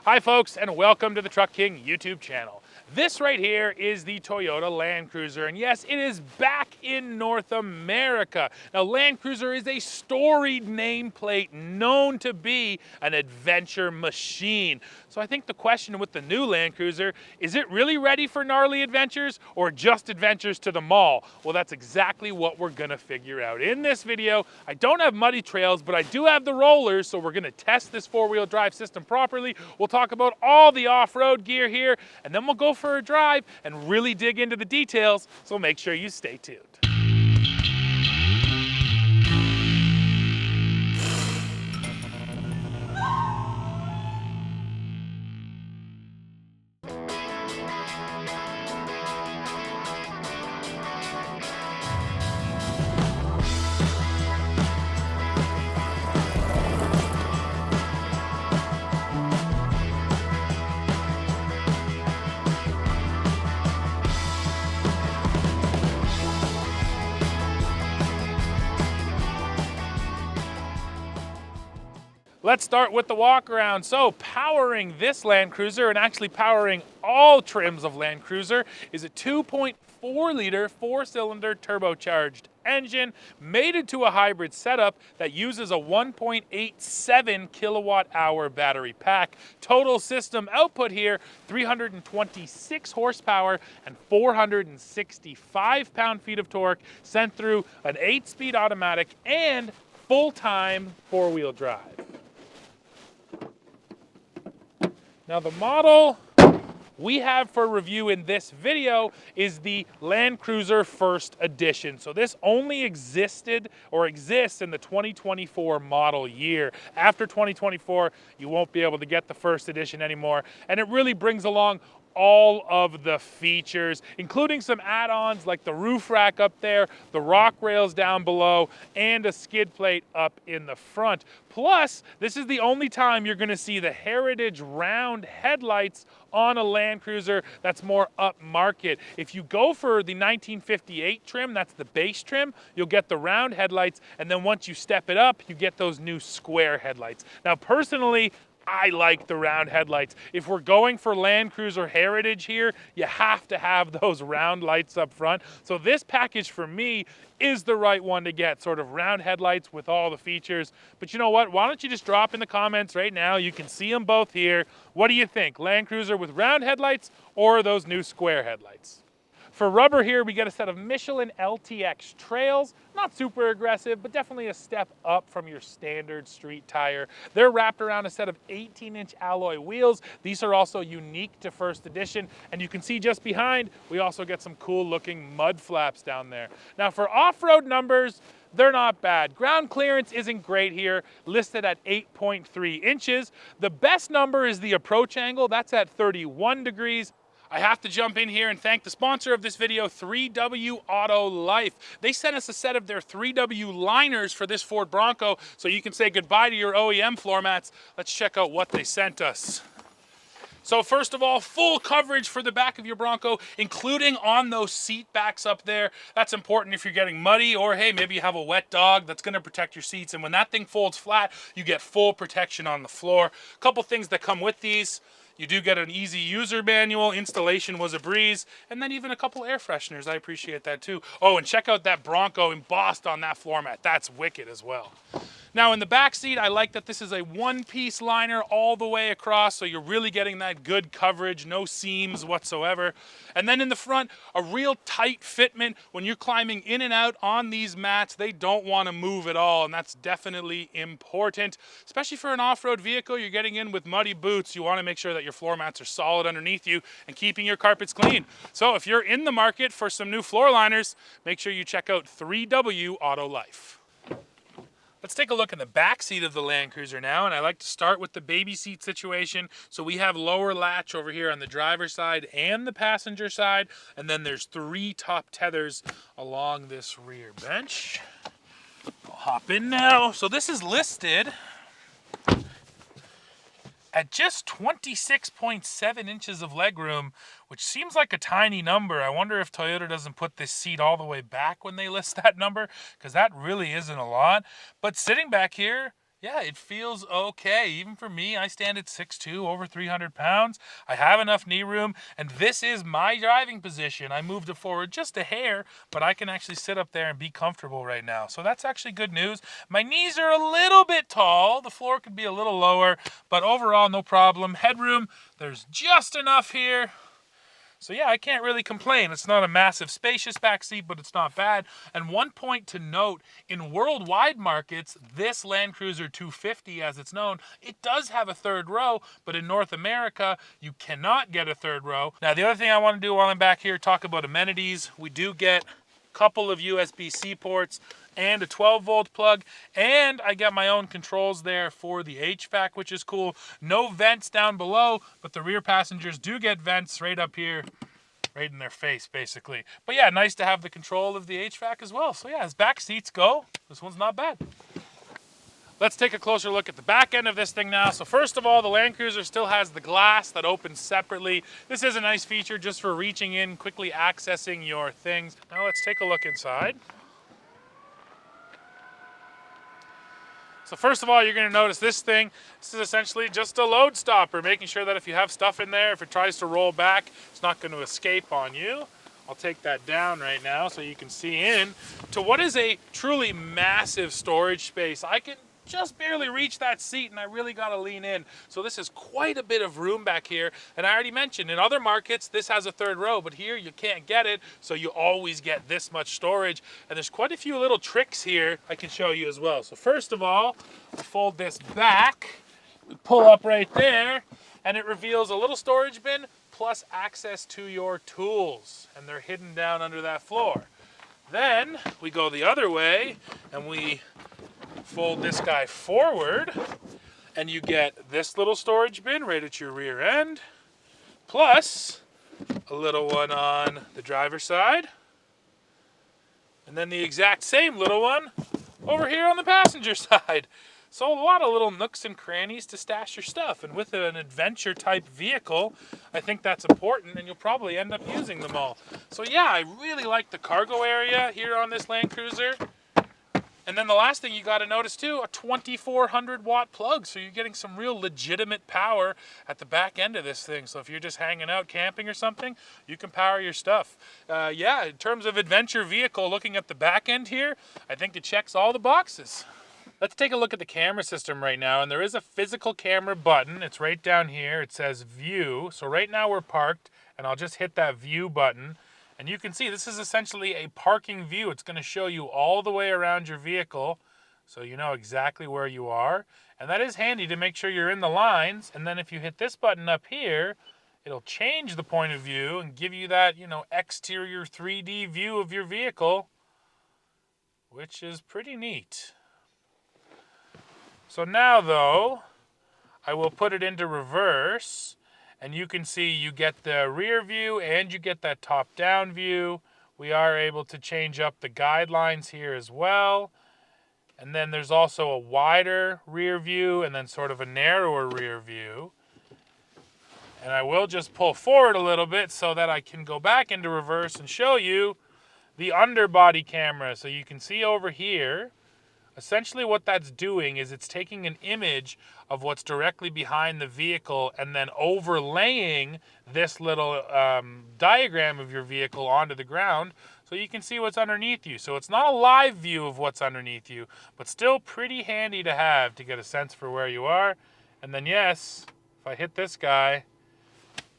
Hi folks, and welcome to the Truck King YouTube channel. This right here is the Toyota Land Cruiser, and yes, it is back in North America. Now, Land Cruiser is a storied nameplate known to be an adventure machine. So I think the question with the new Land Cruiser, is it really ready for gnarly adventures or just adventures to the mall? Well, that's exactly what we're gonna figure out. In this video, I don't have muddy trails, but I do have the rollers, so we're gonna test this four-wheel drive system properly. We'll talk about all the off-road gear here, and then we'll go for a drive and really dig into the details, so make sure you stay tuned. Let's start with the walk around. So powering this Land Cruiser, and actually powering all trims of Land Cruiser, is a 2.4 liter four-cylinder turbocharged engine mated to a hybrid setup that uses a 1.87 kilowatt hour battery pack. Total system output here, 326 horsepower and 465 pound-feet of torque, sent through an 8-speed automatic and full-time four-wheel drive. Now, the model we have for review in this video is the Land Cruiser First Edition. So this only existed or exists in the 2024 model year. After 2024, you won't be able to get the First Edition anymore, and it really brings along all of the features, including some add-ons like the roof rack up there, the rock rails down below, and a skid plate up in the front. Plus, this is the only time you're gonna see the Heritage round headlights on a Land Cruiser that's more upmarket. If you go for the 1958 trim, that's the base trim, you'll get the round headlights, and then once you step it up, you get those new square headlights. Now, personally, I like the round headlights. If we're going for Land Cruiser Heritage here, you have to have those round lights up front. So this package for me is the right one to get, sort of round headlights with all the features. But you know what? Why don't you just drop in the comments right now? You can see them both here. What do you think? Land Cruiser with round headlights or those new square headlights? For rubber here, we get a set of Michelin LTX trails. Not super aggressive, but definitely a step up from your standard street tire. They're wrapped around a set of 18-inch alloy wheels. These are also unique to First Edition. And you can see just behind, we also get some cool looking mud flaps down there. Now for off-road numbers, they're not bad. Ground clearance isn't great here, listed at 8.3 inches. The best number is the approach angle. That's at 31 degrees. I have to jump in here and thank the sponsor of this video, 3W Auto Life. They sent us a set of their 3W liners for this Ford Bronco, so you can say goodbye to your OEM floor mats. Let's check out what they sent us. So first of all, full coverage for the back of your Bronco, including on those seat backs up there. That's important if you're getting muddy, or hey, maybe you have a wet dog. That's gonna protect your seats. And when that thing folds flat, you get full protection on the floor. A couple things that come with these. You do get an easy user manual. Installation was a breeze. And then even a couple air fresheners. I appreciate that too. Oh, and check out that Bronco embossed on that floor mat. That's wicked as well. Now in the back seat, I like that this is a one-piece liner all the way across, so you're really getting that good coverage, no seams whatsoever. And then in the front, a real tight fitment. When you're climbing in and out on these mats, they don't want to move at all, and that's definitely important. Especially for an off-road vehicle, you're getting in with muddy boots. You want to make sure that your floor mats are solid underneath you and keeping your carpets clean. So if you're in the market for some new floor liners, make sure you check out 3W Auto Life. Let's take a look in the back seat of the Land Cruiser now, and I like to start with the baby seat situation. So we have lower latch over here on the driver's side and the passenger side, and then there's 3 top tethers along this rear bench. I'll hop in now. So this is listed at just 26.7 inches of legroom, which seems like a tiny number. I wonder if Toyota doesn't put this seat all the way back when they list that number, because that really isn't a lot. But sitting back here, Yeah, it feels okay. Even for me, I stand at 6'2", over 300 pounds. I have enough knee room, and this is my driving position. I moved it forward just a hair, but I can actually sit up there and be comfortable right now. So that's actually good news. My knees are a little bit tall. The floor could be a little lower, but overall, no problem. Headroom, there's just enough here. So yeah, I can't really complain. It's not a massive spacious back seat, but it's not bad. And one point to note, in worldwide markets, this Land Cruiser 250, as it's known, it does have a third row, but in North America, you cannot get a third row. Now, the other thing I want to do while I'm back here, talk about amenities. We do get a couple of USB-C ports and a 12-volt plug, and I got my own controls there for the HVAC, which is cool. No vents down below, but the rear passengers do get vents right up here, right in their face, basically. But yeah, nice to have the control of the HVAC as well. So yeah, as back seats go, this one's not bad. Let's take a closer look at the back end of this thing now. So first of all, the Land Cruiser still has the glass that opens separately. This is a nice feature just for reaching in, quickly accessing your things. Now let's take a look inside. So first of all, you're going to notice this thing. This is essentially just a load stopper, making sure that if you have stuff in there, if it tries to roll back, it's not going to escape on you. I'll take that down right now so you can see in to what is a truly massive storage space. I can just barely reach that seat, and I really got to lean in. So this is quite a bit of room back here. And I already mentioned, in other markets, this has a third row, but here you can't get it, so you always get this much storage. And there's quite a few little tricks here I can show you as well. So first of all, we fold this back, we pull up right there, and it reveals a little storage bin plus access to your tools, and they're hidden down under that floor. Then we go the other way, and we fold this guy forward, and you get this little storage bin right at your rear end, plus a little one on the driver's side, and then the exact same little one over here on the passenger side. So a lot of little nooks and crannies to stash your stuff, and with an adventure type vehicle, I think that's important, and you'll probably end up using them all. So yeah, I really like the cargo area here on this Land Cruiser. And then the last thing you got to notice too, a 2400 watt plug. So you're getting some real legitimate power at the back end of this thing. So if you're just hanging out camping or something, you can power your stuff. Yeah, in terms of adventure vehicle, looking at the back end here, I think it checks all the boxes. Let's take a look at the camera system right now. And there is a physical camera button. It's right down here. It says view. So right now we're parked, and I'll just hit that view button. And you can see this is essentially a parking view. It's going to show you all the way around your vehicle, so you know exactly where you are. And that is handy to make sure you're in the lines. And then if you hit this button up here, it'll change the point of view and give you that, you know, exterior 3D view of your vehicle, which is pretty neat. So now, though, I will put it into reverse. And you can see you get the rear view and you get that top-down view. We are able to change up the guidelines here as well. And then there's also a wider rear view and then sort of a narrower rear view. And I will just pull forward a little bit so that I can go back into reverse and show you the underbody camera. So you can see over here, essentially what that's doing is it's taking an image of what's directly behind the vehicle and then overlaying this little diagram of your vehicle onto the ground so you can see what's underneath you. So it's not a live view of what's underneath you, but still pretty handy to have to get a sense for where you are. And then yes, if I hit this guy,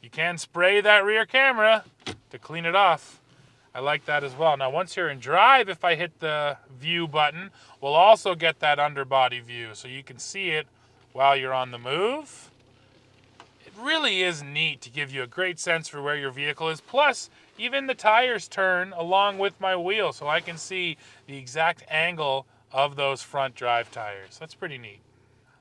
you can spray that rear camera to clean it off. I like that as well. Now, once you're in drive, if I hit the view button, we'll also get that underbody view so you can see it while you're on the move. It really is neat to give you a great sense for where your vehicle is. Plus, even the tires turn along with my wheel so I can see the exact angle of those front drive tires. That's pretty neat.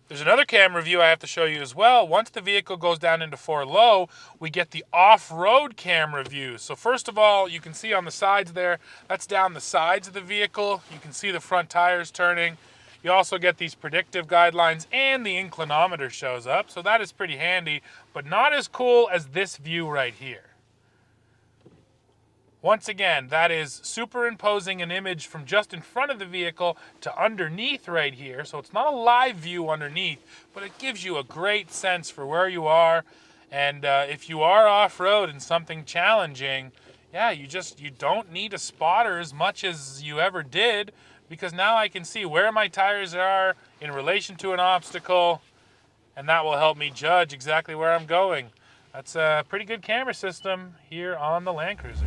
There's another camera view I have to show you as well. Once the vehicle goes down into 4 low, we get the off-road camera view. So first of all, you can see on the sides there, that's down the sides of the vehicle. You can see the front tires turning. You also get these predictive guidelines and the inclinometer shows up. So that is pretty handy, but not as cool as this view right here. Once again, that is superimposing an image from just in front of the vehicle to underneath right here. So it's not a live view underneath, but it gives you a great sense for where you are. And if you are off-road in something challenging, yeah, you don't need a spotter as much as you ever did, because now I can see where my tires are in relation to an obstacle, and that will help me judge exactly where I'm going. That's a pretty good camera system here on the Land Cruiser.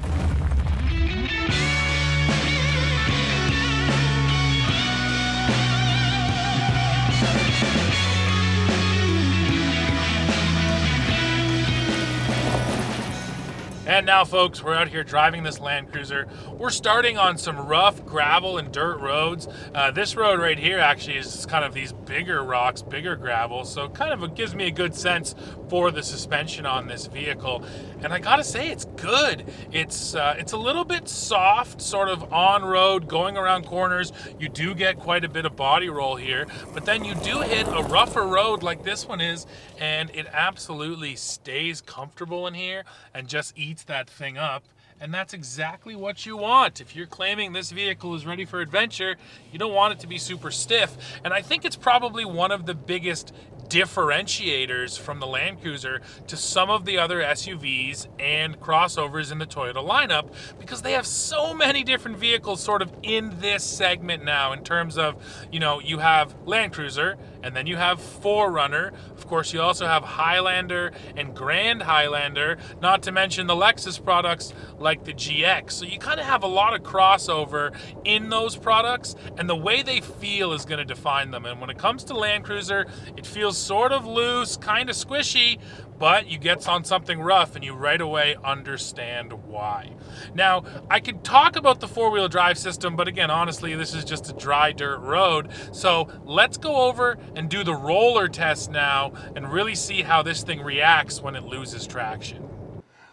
And now, folks, we're out here driving this Land Cruiser. We're starting on some rough gravel and dirt roads. This road right here actually is kind of these bigger rocks, bigger gravel, so kind of gives me a good sense for the suspension on this vehicle. And I gotta say, it's good. It's a little bit soft, sort of on-road, going around corners. You do get quite a bit of body roll here, but then you do hit a rougher road like this one is, and it absolutely stays comfortable in here and just eats that thing up. And that's exactly what you want. If you're claiming this vehicle is ready for adventure, you don't want it to be super stiff. And I think it's probably one of the biggest differentiators from the Land Cruiser to some of the other SUVs and crossovers in the Toyota lineup, because they have so many different vehicles sort of in this segment now, in terms of, you know, you have Land Cruiser, and then you have 4Runner. Of course, you also have Highlander and Grand Highlander, not to mention the Lexus products like the GX. So you kind of have a lot of crossover in those products, and the way they feel is going to define them. And when it comes to Land Cruiser, it feels sort of loose, kind of squishy, but you get on something rough and you right away understand why. Now, I could talk about the four-wheel drive system, but again, honestly, this is just a dry dirt road. So let's go over and do the roller test now and really see how this thing reacts when it loses traction.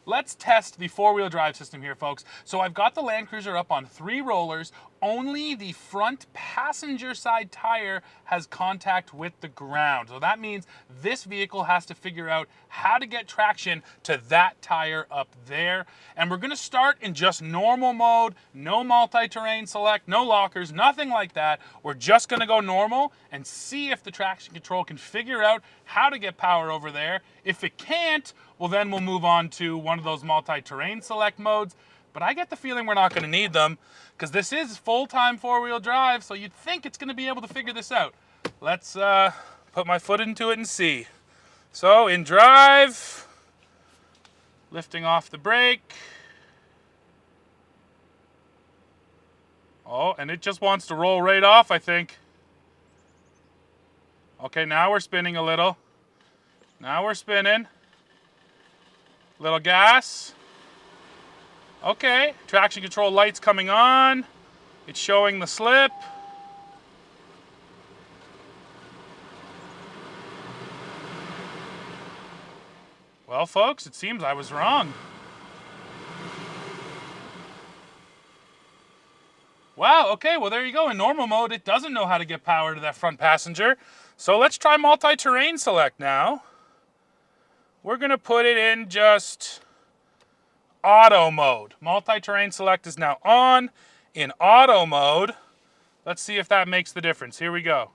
Let's test the four-wheel drive system here, folks. So I've got the Land Cruiser up on 3 rollers. Only the front passenger side tire has contact with the ground. So that means this vehicle has to figure out how to get traction to that tire up there. And we're gonna start in just normal mode, no multi-terrain select, no lockers, nothing like that. We're just gonna go normal and see if the traction control can figure out how to get power over there. If it can't, well, then we'll move on to one of those multi-terrain select modes. But I get the feeling we're not going to need them, because this is full-time four-wheel drive, so you'd think it's going to be able to figure this out. Let's put my foot into it and see. So in drive, lifting off the brake. Oh, and it just wants to roll right off, I think. Okay, now we're spinning a little. Now we're spinning. Little gas. Okay, traction control lights coming on. It's showing the slip. Well, folks, it seems I was wrong. Wow, okay, well, there you go. In normal mode, it doesn't know how to get power to that front passenger. So let's try multi-terrain select now. We're going to put it in just auto mode. Multi-terrain select is now on in auto mode. Let's see if that makes the difference. Here we go.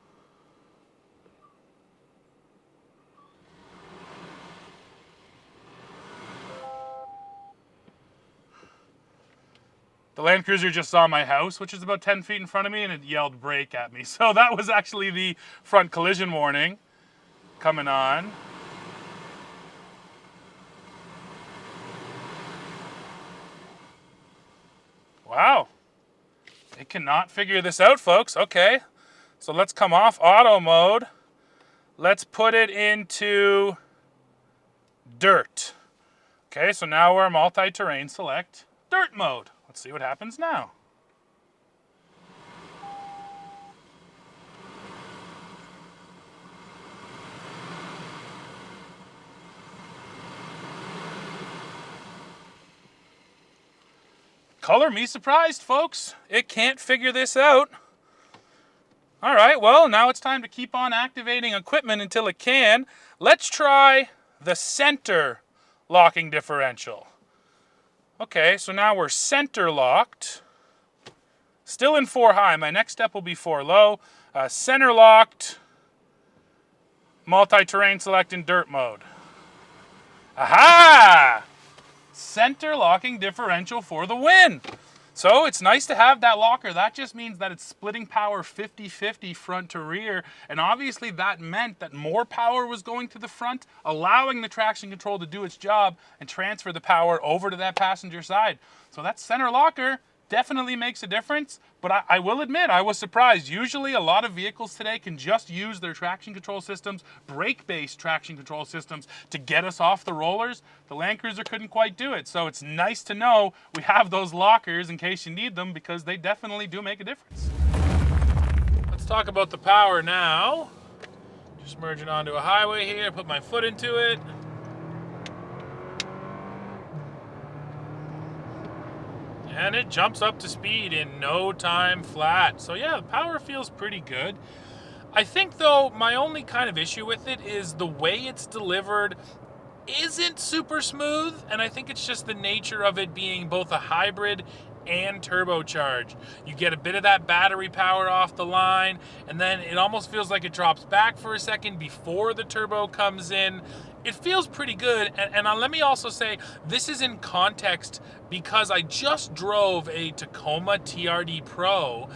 The Land Cruiser just saw my house, which is about 10 feet in front of me, and it yelled brake at me. So that was actually the front collision warning coming on. Wow, it cannot figure this out, folks. Okay, so let's come off auto mode. Let's put it into dirt. Okay, so now we're multi-terrain select dirt mode. Let's see what happens now. Color me surprised, folks. It can't figure this out. All right, well, now it's time to keep on activating equipment until it can. Let's try the center locking differential. Okay, so now we're center locked. Still in 4 high. My next step will be 4 low. Center locked. Multi-terrain select in dirt mode. Aha! Center locking differential for the win. So it's nice to have that locker. That just means that it's splitting power 50-50 front to rear. And obviously that meant that more power was going to the front, allowing the traction control to do its job and transfer the power over to that passenger side. So that center locker definitely makes a difference, but I will admit I was surprised. Usually a lot of vehicles today can just use their traction control systems, brake-based traction control systems, to get us off the rollers. The Land Cruiser couldn't quite do it, so it's nice to know we have those lockers in case you need them, because they definitely do make a difference. Let's talk about the power now. Just merging onto a highway here, put my foot into it. And it jumps up to speed in no time flat. So yeah, the power feels pretty good. I think though, my only kind of issue with it is the way it's delivered isn't super smooth, and I think it's just the nature of it being both a hybrid and turbocharged. You get a bit of that battery power off the line, and then it almost feels like it drops back for a second before the turbo comes in. It feels pretty good, and let me also say, this is in context because I just drove a Tacoma TRD Pro,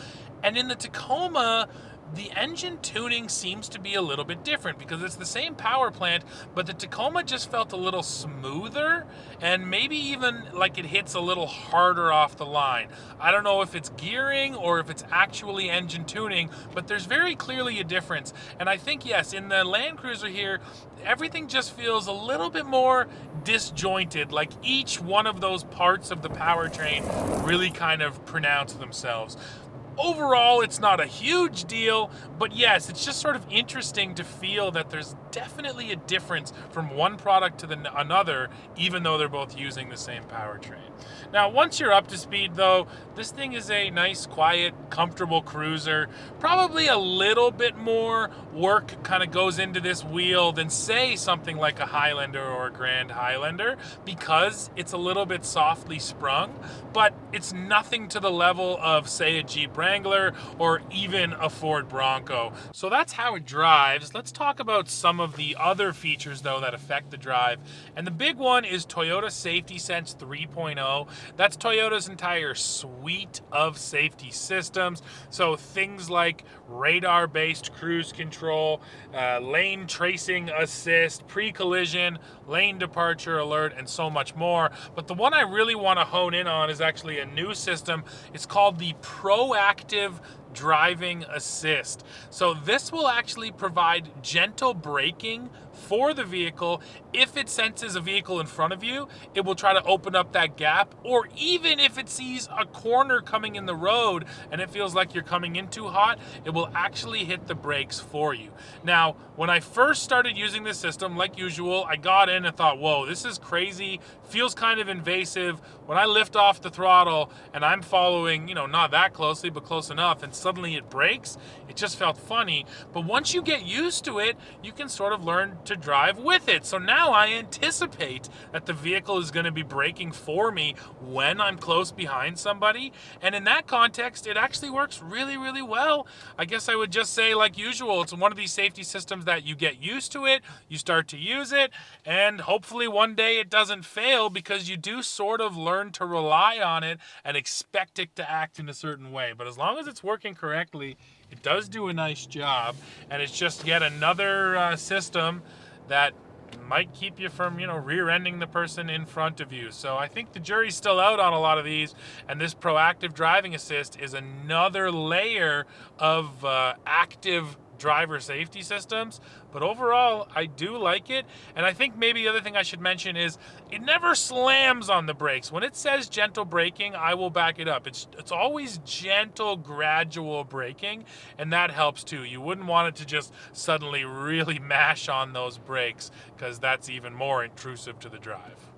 and in the Tacoma, the engine tuning seems to be a little bit different because it's the same power plant, but the Tacoma just felt a little smoother, and maybe even like it hits a little harder off the line. I don't know if it's gearing or if it's actually engine tuning, but there's very clearly a difference. And I think, yes, in the Land Cruiser here, everything just feels a little bit more disjointed, like each one of those parts of the powertrain really kind of pronounce themselves. Overall, it's not a huge deal, but yes, it's just sort of interesting to feel that there's definitely a difference from one product to another, even though they're both using the same powertrain. Now, once you're up to speed though, this thing is a nice, quiet, comfortable cruiser. Probably a little bit more work kind of goes into this wheel than, say, something like a Highlander or a Grand Highlander, because it's a little bit softly sprung, but it's nothing to the level of, say, a Jeep Wrangler or even a Ford Bronco. So that's how it drives. Let's talk about some of the other features though that affect the drive. And the big one is Toyota Safety Sense 3.0. That's Toyota's entire suite of safety systems. So things like radar-based cruise control, lane tracing assist, pre-collision, lane departure alert, and so much more. But the one I really want to hone in on is actually a new system. It's called the Proactive Driving Assist. So this will actually provide gentle braking for the vehicle. If it senses a vehicle in front of you, it will try to open up that gap, or even if it sees a corner coming in the road and it feels like you're coming in too hot, it will actually hit the brakes for you. Now, when I first started using this system, like usual, I got in and thought, whoa, this is crazy, feels kind of invasive. When I lift off the throttle and I'm following, not that closely, but close enough, and suddenly it brakes, it just felt funny. But once you get used to it, you can sort of learn to drive with it. So now I anticipate that the vehicle is going to be braking for me when I'm close behind somebody. And in that context, it actually works really, really well. I guess I would just say, like usual, it's one of these safety systems that you get used to it, you start to use it, and hopefully one day it doesn't fail, because you do sort of learn to rely on it and expect it to act in a certain way. But as long as it's working correctly, it does do a nice job, and it's just yet another system that might keep you from, rear-ending the person in front of you. So I think the jury's still out on a lot of these, and this Proactive Driving Assist is another layer of active driver safety systems. But overall, I do like it. And I think maybe the other thing I should mention is it never slams on the brakes. When it says gentle braking, I will back it up. It's always gentle, gradual braking, and that helps too. You wouldn't want it to just suddenly really mash on those brakes, because that's even more intrusive to the drive.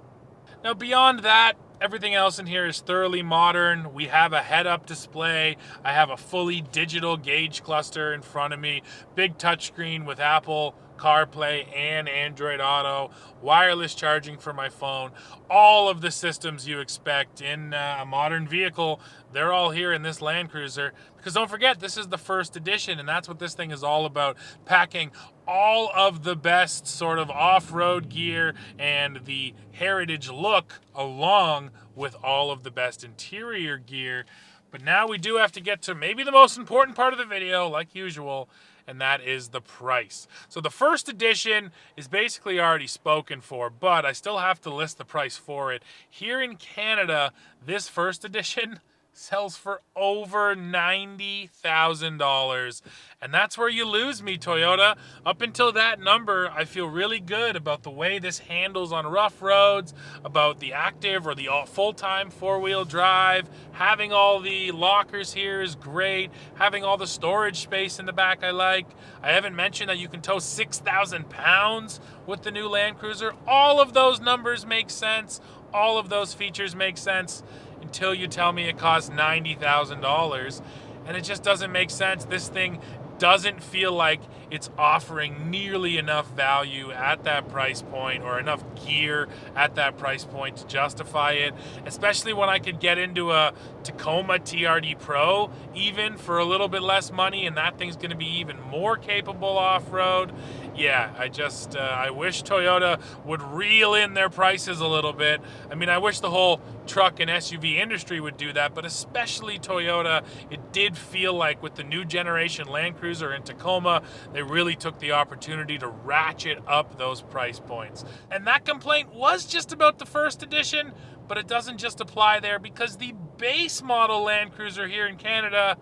Now, beyond that, everything else in here is thoroughly modern. We have a head-up display. I have a fully digital gauge cluster in front of me. Big touchscreen with Apple CarPlay and Android Auto, wireless charging for my phone, all of the systems you expect in a modern vehicle, they're all here in this Land Cruiser. Because don't forget, this is the first edition, and that's what this thing is all about, packing all of the best sort of off-road gear and the heritage look along with all of the best interior gear. But now we do have to get to maybe the most important part of the video, like usual, and that is the price. So the first edition is basically already spoken for, but I still have to list the price for it. Here in Canada, this first edition sells for over $90,000. And that's where you lose me, Toyota. Up until that number, I feel really good about the way this handles on rough roads, about the active or the full-time four-wheel drive. Having all the lockers here is great. Having all the storage space in the back I like. I haven't mentioned that you can tow 6,000 pounds with the new Land Cruiser. All of those numbers make sense. All of those features make sense until you tell me it costs $90,000, and it just doesn't make sense. This thing doesn't feel like it's offering nearly enough value at that price point, or enough gear at that price point to justify it, especially when I could get into a Tacoma TRD Pro even for a little bit less money, and that thing's going to be even more capable off-road. Yeah, I wish Toyota would reel in their prices a little bit. I mean, I wish the whole truck and SUV industry would do that, but especially Toyota. It did feel like with the new generation Land Cruiser and Tacoma, they really took the opportunity to ratchet up those price points. And that complaint was just about the first edition, but it doesn't just apply there, because the base model Land Cruiser here in Canada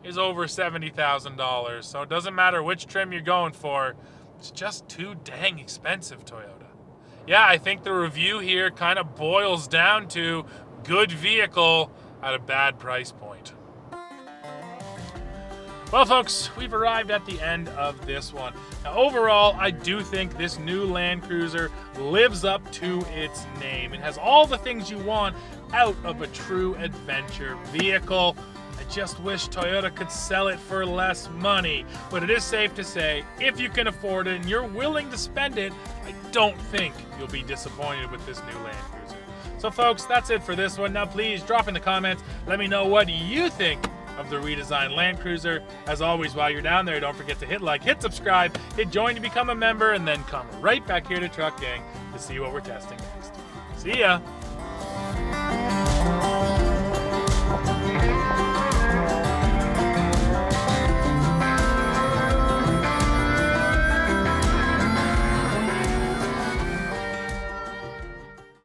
is over $70,000. So it doesn't matter which trim you're going for. It's just too dang expensive, Toyota. Yeah, I think the review here kind of boils down to good vehicle at a bad price point. Well, folks, we've arrived at the end of this one. Now, overall, I do think this new Land Cruiser lives up to its name. It has all the things you want out of a true adventure vehicle. I just wish Toyota could sell it for less money. But it is safe to say, if you can afford it and you're willing to spend it, I don't think you'll be disappointed with this new Land Cruiser. So folks, that's it for this one. Now please drop in the comments, let me know what you think of the redesigned Land Cruiser. As always, while you're down there, don't forget to hit like, hit subscribe, hit join to become a member, and then come right back here to Truck Gang to see what we're testing next. See ya!